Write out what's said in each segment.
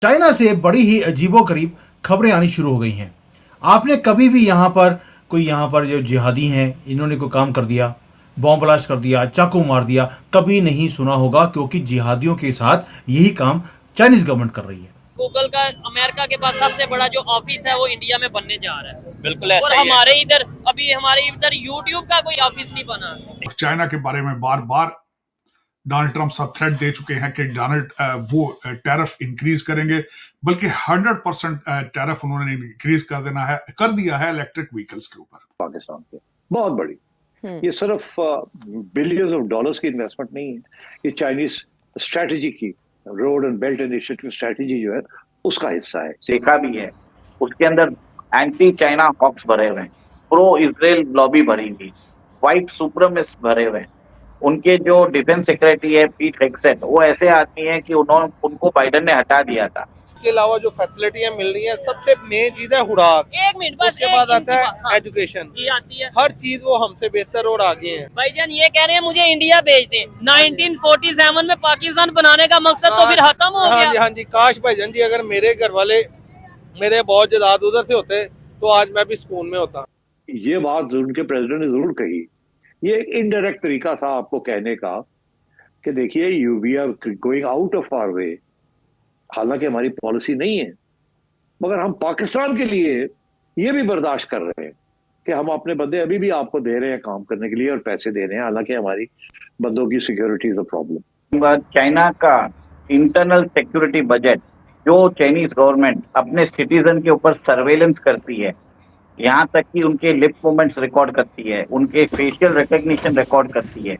China से बड़ी ही अजीबोगरीब खबरें आनी शुरू हो गई हैं। आपने कभी भी यहाँ पर जो जिहादी हैं इन्होंने कोई काम कर दिया, बॉम्ब ब्लास्ट कर दिया, चाकू मार दिया, कभी नहीं सुना होगा, क्योंकि जिहादियों के साथ यही काम चाइनीज गवर्नमेंट कर रही है। गूगल का अमेरिका के पास सबसे बड़ा जो ऑफिस है वो इंडिया में बनने जा रहा है। बिल्कुल ऐसा और ही है। हमारे इधर यूट्यूब का कोई ऑफिस नहीं बना। चाइना के बारे में बार बार डोनाल्ड ट्रंप सब थ्रेट दे चुके हैं कि वो टैरिफ इंक्रीज करेंगे, बल्कि 100% टैरिफ उन्होंने इंक्रीज कर दिया है इलेक्ट्रिक व्हीकल्स के ऊपर। पाकिस्तान के बहुत बड़ी, ये सिर्फ बिलियंस ऑफ डॉलर्स की इन्वेस्टमेंट नहीं है, ये चाइनीज स्ट्रेटजी की road and belt initiative strategy जो है उसका हिस्सा है। देखा भी है, उसके अंदर एंटी चाइना हॉक्स भरे हुए हैं, प्रो इजराइल लॉबी भरी हुई, व्हाइट सुप्रीमिस्ट भरे हुए हैं। उनके जो डिफेंस सेक्रेटरी है पीट हेग्सेट, वो ऐसे आदमी है कि उनको बाइडेन ने हटा दिया था। के अलावा जो फैसिलिटियां मिल रही हैं, सबसे मेन चीज है खुराक। एक मिनट बस, उसके बाद आता है एजुकेशन जी आती है। हर चीज वो हमसे बेहतर और आगे हैं। भाईजान ये कह रहे हैं मुझे इंडिया भेज दें। 1947 में पाकिस्तान बनाने का मकसद तो फिर खत्म हो गया। हाँ जी, काश भाईजान जी अगर मेरे घर वाले मेरे बहुत जायदाद उधर से होते तो आज मैं भी सुकून में होता। ये बात उनके प्रेसिडेंट ने जरूर कही, ये एक इनडायरेक्ट तरीका था आपको कहने का कि देखिए we are going out of our way, हालांकि हमारी पॉलिसी नहीं है, मगर हम पाकिस्तान के लिए ये भी बर्दाश्त कर रहे हैं कि हम अपने बंदे अभी भी आपको दे रहे हैं काम करने के लिए और पैसे दे रहे हैं, हालांकि हमारी बंदों की security is a problem. China का इंटरनल सिक्योरिटी बजट जो चाइनीज गवर्नमेंट अपने सिटीजन के ऊपर सर्वेलेंस करती है, यहाँ तक कि उनके लिप मूवमेंट्स रिकॉर्ड करती है, उनके फेशियल रिकॉग्निशन रिकॉर्ड करती है,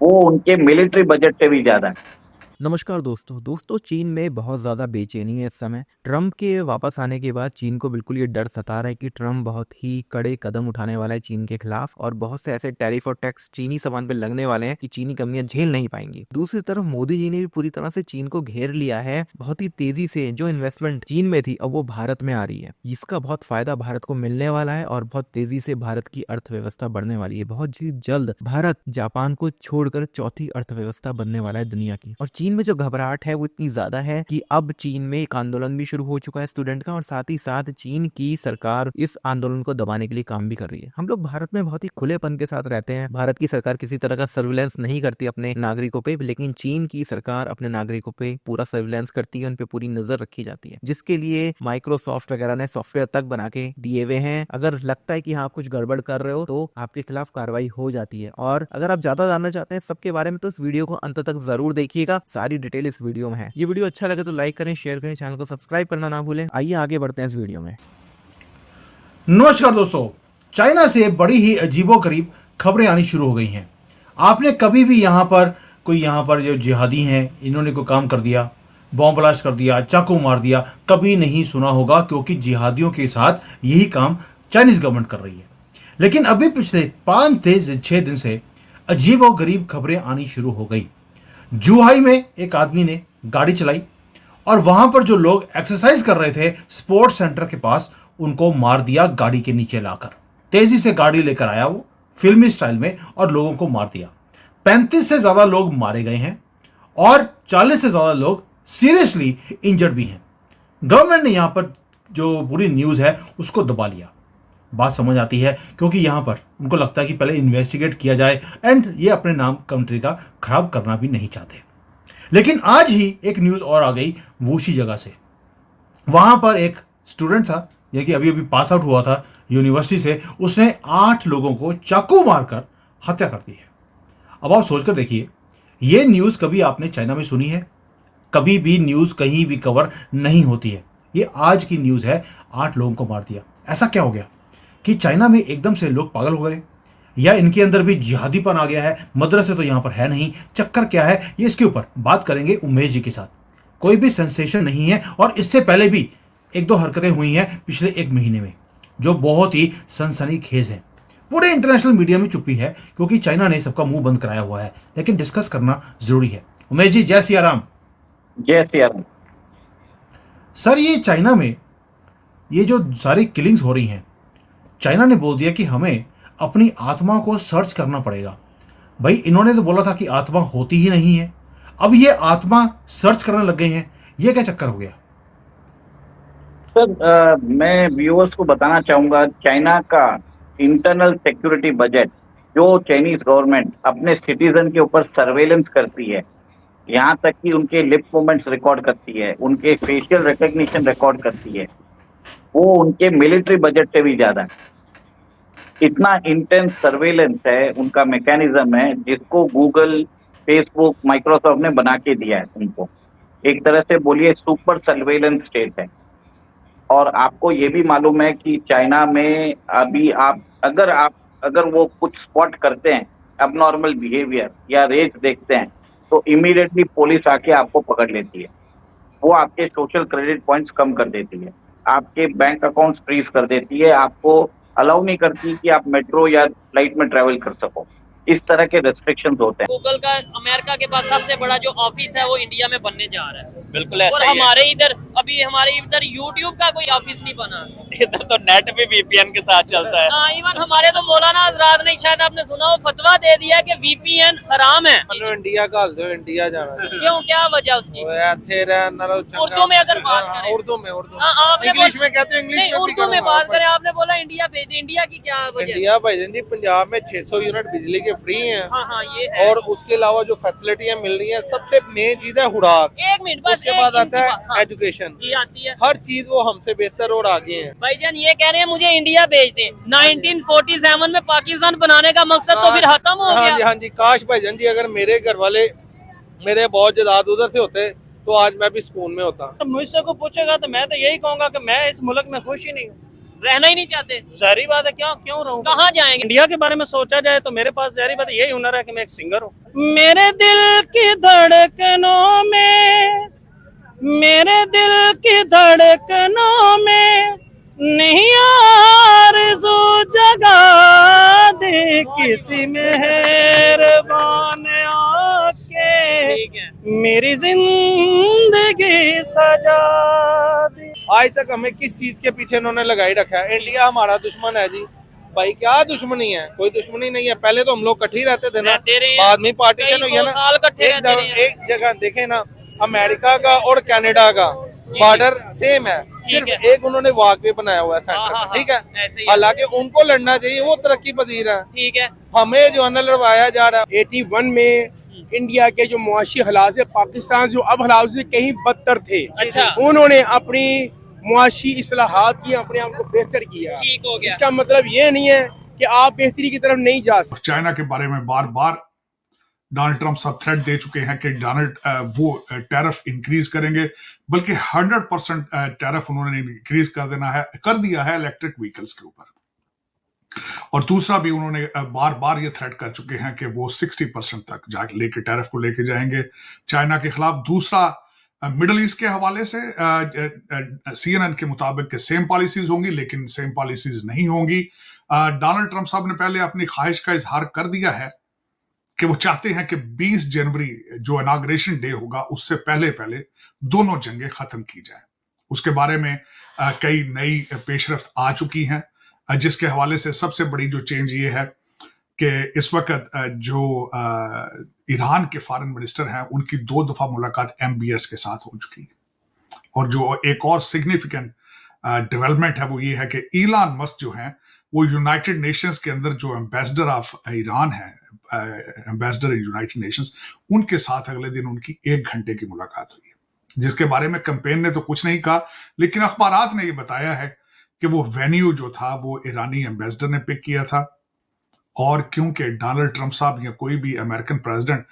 वो उनके मिलिट्री बजट से भी ज्यादा है। नमस्कार दोस्तों, चीन में बहुत ज़्यादा बेचैनी है इस समय। ट्रंप के वापस आने के बाद चीन को बिल्कुल ये डर सता रहा है कि ट्रंप बहुत ही कड़े कदम उठाने वाला है चीन के खिलाफ, और बहुत से ऐसे टैरिफ और टैक्स चीनी सामान पे लगने वाले हैं कि चीनी कंपनियां झेल नहीं पाएंगी। दूसरी तरफ मोदी जी ने भी पूरी तरह से चीन को घेर लिया है। बहुत ही तेजी से जो इन्वेस्टमेंट चीन में थी अब वो भारत में आ रही है। इसका बहुत फायदा भारत को मिलने वाला है और बहुत तेजी से भारत की अर्थव्यवस्था बढ़ने वाली है। बहुत ही जल्द भारत जापान को छोड़कर चौथी अर्थव्यवस्था बनने वाला है दुनिया की। और चीन में जो घबराहट है वो इतनी ज्यादा है कि अब चीन में एक आंदोलन भी शुरू हो चुका है स्टूडेंट का, और साथ ही साथ चीन की सरकार इस आंदोलन को दबाने के लिए काम भी कर रही है। हम लोग भारत में बहुत ही खुलेपन के साथ रहते हैं। भारत की सरकार किसी तरह का सर्विलेंस नहीं करती अपने नागरिकों पे, लेकिन चीन की सरकार अपने नागरिकों पे पूरा सर्विलेंस करती है, उन पे पूरी नजर रखी जाती है, जिसके लिए माइक्रोसॉफ्ट वगैरह ने सॉफ्टवेयर तक बना के दिए हुए हैं। अगर लगता है कि हाँ आप कुछ गड़बड़ कर रहे हो तो आपके खिलाफ कार्रवाई हो जाती है। और अगर आप ज्यादा जानना चाहते हैं सबके बारे में तो इस वीडियो को अंत तक जरूर देखिएगा, सारी डिटेल इस वीडियो में है। ये वीडियो अच्छा लगे तो लाइक करें, शेयर करें, चैनल को सब्सक्राइब करना ना भूलें। आइए आगे बढ़ते हैं इस वीडियो में। नमस्कार दोस्तों, चाइना से बड़ी ही अजीबोगरीब खबरें आनी शुरू हो गई हैं। आपने कभी भी यहाँ पर जो जिहादी हैं इन्होंने कोई काम कर दिया, बॉम्ब ब्लास्ट कर दिया, चाकू मार दिया, कभी नहीं सुना होगा, क्योंकि जिहादियों के साथ यही काम चाइनीज गवर्नमेंट कर रही है। लेकिन अभी पिछले 5 से 6 दिन से अजीबोगरीब खबरें आनी शुरू हो गई। जुहाई में एक आदमी ने गाड़ी चलाई और वहां पर जो लोग एक्सरसाइज कर रहे थे स्पोर्ट्स सेंटर के पास, उनको मार दिया गाड़ी के नीचे लाकर। तेजी से गाड़ी लेकर आया वो फिल्मी स्टाइल में और लोगों को मार दिया। 35 से ज्यादा लोग मारे गए हैं और 40 से ज्यादा लोग सीरियसली इंजर्ड भी हैं। गवर्नमेंट ने यहां पर जो पूरी न्यूज है उसको दबा लिया। बात समझ आती है, क्योंकि यहां पर उनको लगता है कि पहले इन्वेस्टिगेट किया जाए, एंड ये अपने नाम कंट्री का खराब करना भी नहीं चाहते। लेकिन आज ही एक न्यूज और आ गई वूशी जगह से। वहां पर एक स्टूडेंट था, यानी कि अभी पास आउट हुआ था यूनिवर्सिटी से, उसने 8 लोगों को चाकू मारकर हत्या कर दी है। अब आप सोचकर देखिए, ये न्यूज कभी आपने चाइना में सुनी है? कभी भी न्यूज कहीं भी कवर नहीं होती है। ये आज की न्यूज है, 8 लोगों को मार दिया। ऐसा क्या हो गया कि चाइना में एकदम से लोग पागल हो गए, या इनके अंदर भी जिहादीपन आ गया है? मदरसे तो यहाँ पर है नहीं, चक्कर क्या है, ये इसके ऊपर बात करेंगे उमेश जी के साथ। कोई भी सेंसेशन नहीं है, और इससे पहले भी 1-2 हरकतें हुई हैं पिछले 1 महीने में जो बहुत ही सनसनीखेज हैं। पूरे इंटरनेशनल मीडिया में चुप्पी है, क्योंकि चाइना ने सबका मुंह बंद कराया हुआ है, लेकिन डिस्कस करना जरूरी है। उमेश जी, जय सिया राम। जय सिया राम। सर, ये चाइना में ये जो सारी किलिंग्स हो रही हैं, चाइना ने बोल दिया कि हमें अपनी आत्मा को सर्च करना पड़ेगा। भाई, इन्होंने तो बोला था कि आत्मा होती ही नहीं है, अब ये आत्मा सर्च करने लग गए हैं। ये क्या चक्कर हो गया? सर मैं व्यूअर्स को बताना चाहूंगा, चाइना का इंटरनल सिक्योरिटी बजट जो चाइनीज गवर्नमेंट अपने सिटीजन के ऊपर सर्वेलेंस करती है, यहाँ तक कि उनके लिप मूवमेंट्स रिकॉर्ड करती है, उनके फेशियल रिकग्निशन रिकॉर्ड करती है, वो उनके मिलिट्री बजट से भी ज्यादा है। इतना इंटेंस सर्वेलेंस है, उनका मैकेनिज्म है, जिसको गूगल, फेसबुक, माइक्रोसॉफ्ट ने बना के दिया है उनको। एक तरह से बोलिए सुपर सर्वेलेंस स्टेट है। और आपको ये भी मालूम है कि चाइना में अभी आप अगर वो कुछ स्पॉट करते हैं अबनॉर्मल बिहेवियर या रेज देखते हैं, तो इमीडिएटली पुलिस आके आपको पकड़ लेती है। वो आपके सोशल क्रेडिट पॉइंट्स कम कर देती है, आपके बैंक अकाउंट्स फ्रीज कर देती है, आपको अलाउ नहीं करती कि आप मेट्रो या फ्लाइट में ट्रेवल कर सको। इस तरह के रेस्ट्रिक्शंस होते हैं। गूगल का अमेरिका के पास सबसे बड़ा जो ऑफिस है वो इंडिया में बनने जा रहा है। बिल्कुल और ऐसा ही हमारे इधर यूट्यूब का कोई ऑफिस नहीं बना। है। इधर तो नेट भी वीपीएन के साथ चलता है। हाँ, इवन हमारे तो मौलाना हजरात ने, शायद आपने सुना हो, फतवा दे दिया कि वीपीएन हराम है। इंडिया घाल दो, इंडिया जाना। क्यों, क्या वजह उसकी? उर्दू में अगर बात करें, उर्दू में आपने इंग्लिश में कहते हैं, इंग्लिश नहीं, में भी उर्दू में करूंगा। बात करें। आपने बोला इंडिया भेज दे, इंडिया की क्या वजह? इंडिया भाईजान जी, पंजाब में 600 यूनिट बिजली के फ्री हैं। हाँ, ये है। और उसके अलावा जो फैसिलिटियां मिल रही हैं, सबसे मेन चीज है खुराक। एक मिनट बस, उसके बाद आता है हाँ, एजुकेशन। जी आती है। हर चीज वो हमसे बेहतर और आगे हैं। भाईजान ये कह रहे हैं मुझे इंडिया भेज दे। 1947 में पाकिस्तान बनाने का मकसद तो फिर खत्म हो हाँ जी, गया। हाँ जी। काश भाईजान जी अगर मेरे घर वाले, मेरे बहुत जायदाद उधर से होते तो आज मैं भी सुकून में होता। मुझसे को पूछेगा तो मैं तो यही कहूंगा कि मैं इस मुल्क में खुश ही नहीं हूँ। रहना ही नहीं चाहते। जाहिर बात है, क्यों रहूं? कहाँ जाएंगे? इंडिया के बारे में सोचा जाए तो मेरे पास जाहिर बात है यही हुनर है कि मैं एक सिंगर हूँ। मेरे दिल की धड़कनों में, मेरे दिल की धड़कनों में नहीं आरज़ू जगा दे किसी मेहरबान आके ठीक है। मेरी जिंदगी सजा दे। आज तक हमें किस चीज के पीछे इन्होंने लगाई रखा है? इंडिया हमारा दुश्मन है जी। भाई क्या दुश्मनी है? कोई दुश्मनी नहीं है। पहले तो हम लोग इकट्ठे ही रहते थे ना, रहते रहे हैं। बाद में पार्टीशन कई हुई है सौ साल इकट्ठे रहते रहे हैं। एक जगह देखे ना, अमेरिका का और कनाडा का बॉर्डर सेम है, सिर्फ है। एक उन्होंने वाकवे बनाया हुआ है हाँ, सेंटर हाँ, में, ठीक है। ऐसे ही है। हालांकि उनको लड़ना चाहिए, वो तरक्की पजीर है। ठीक है। हमें जो है ना लड़वाया जा रहा है। 81 में इंडिया के जो मुआशी हालात से पाकिस्तान जो अब हालात से कहीं बदतर थे, अच्छा। उन्होंने अपनी मुआशी इस्लाहात की, अपने आप को बेहतर किया। ठीक हो गया। इसका मतलब ये नहीं है कि आप बेहतरी की तरफ नहीं जा सकते। चाइना के बारे में बार बार डोनाल्ड ट्रंप सब थ्रेट दे चुके हैं कि वो टैरिफ इंक्रीज करेंगे, बल्कि 100% टैरिफ उन्होंने इंक्रीज कर दिया है इलेक्ट्रिक व्हीकल्स के ऊपर। और दूसरा भी उन्होंने बार बार ये थ्रेट कर चुके हैं कि वो 60% तक लेके टैरिफ को लेके जाएंगे चाइना के खिलाफ। दूसरा, मिडल ईस्ट के हवाले से CNN के मुताबिक के सेम पॉलिसीज होंगी, लेकिन सेम पॉलिसीज नहीं होंगी। डोनाल्ड ट्रंप साहब ने पहले अपनी ख्वाहिश का इजहार कर दिया है कि वो चाहते हैं कि 20 जनवरी जो इनाग्रेशन डे होगा उससे पहले पहले दोनों जंगें खत्म की जाए। उसके बारे में कई नई पेशरफ्त आ चुकी हैं, जिसके हवाले से सबसे बड़ी जो चेंज ये है कि इस वक्त जो ईरान के फॉरेन मिनिस्टर हैं उनकी 2 दफा मुलाकात MBS के साथ हो चुकी है। और जो एक और सिग्निफिकेंट डेवलपमेंट है वो ये है कि इलान मस्क जो है वो यूनाइटेड नेशंस के अंदर जो एम्बेसडर ऑफ ईरान है, एम्बेसडर यूनाइटेड नेशंस, उनके साथ अगले दिन उनकी 1 घंटे की मुलाकात हुई है, जिसके बारे में कैंपेन ने तो कुछ नहीं कहा, लेकिन अखबारात ने ये बताया है कि वो वेन्यू जो था वो ईरानी एम्बेसडर ने पिक किया था। और क्योंकि डोनाल्ड ट्रंप साहब या कोई भी अमेरिकन प्रेसिडेंट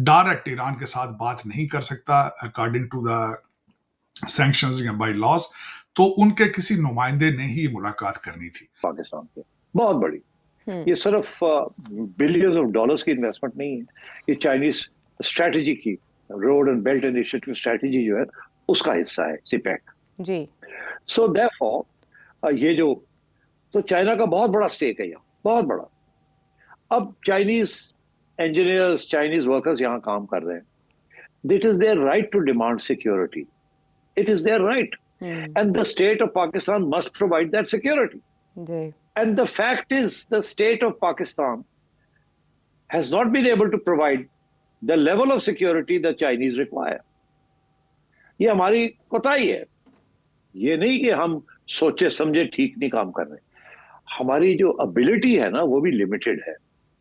डायरेक्ट ईरान के साथ बात नहीं कर सकता अकॉर्डिंग टू द सैंक्शंस या बाय लॉज, तो उनके किसी नुमाइंदे ने ही मुलाकात करनी थी। पाकिस्तान पे बहुत बड़ी, ये सिर्फ बिलियंस ऑफ डॉलर्स की इन्वेस्टमेंट नहीं है, ये चाइनीज स्ट्रेटजी की road and belt initiative strategy जो है उसका हिस्सा है सिपेक जी। सो देयरफॉर ये जो तो चाइना का बहुत बड़ा स्टेक है यहाँ, बहुत बड़ा। अब चाइनीज इंजीनियर्स, चाइनीज वर्कर्स यहाँ काम कर रहे हैं, it is their right to demand security, it is their right, and the state of Pakistan must provide that security. And the fact is, the state of Pakistan has not been able to provide the level of security the Chinese require. ये हमारी कोताही है, ये नहीं कि हम सोचे समझे ठीक नहीं काम कर रहे, हमारी जो एबिलिटी है ना वो भी लिमिटेड है।